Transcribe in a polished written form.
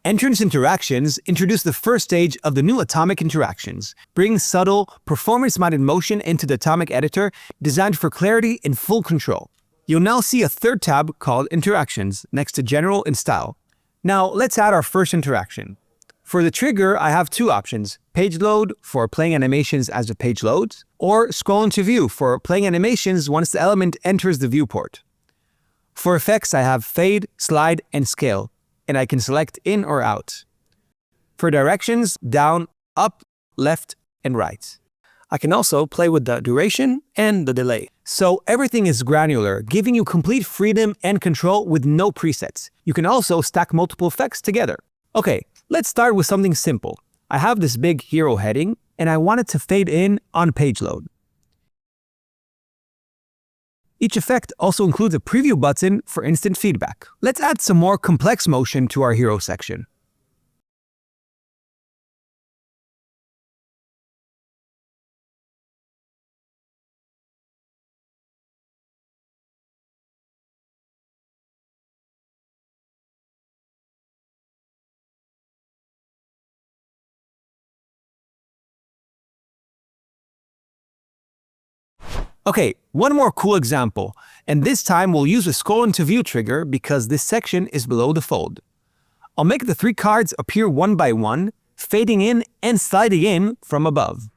Entrance interactions introduce the first stage of the new atomic interactions, bringing subtle, performance-minded motion into the atomic editor designed for clarity and full control. You'll now see a third tab called Interactions next to General and Style. Now let's add our first interaction. For the trigger, I have two options: Page Load for playing animations as the page loads, or Scroll into View for playing animations once the element enters the viewport. For effects, I have Fade, Slide, and Scale, and I can select in or out. For directions, down, up, left, and right. I can also play with the duration and the delay. So everything is granular, giving you complete freedom and control with no presets. You can also stack multiple effects together. Okay, let's start with something simple. I have this big hero heading, and I want it to fade in on page load. Each effect also includes a preview button for instant feedback. Let's add some more complex motion to our hero section. Okay, one more cool example, and this time we'll use a Scroll into View trigger because this section is below the fold. I'll make the three cards appear one by one, fading in and sliding in from above.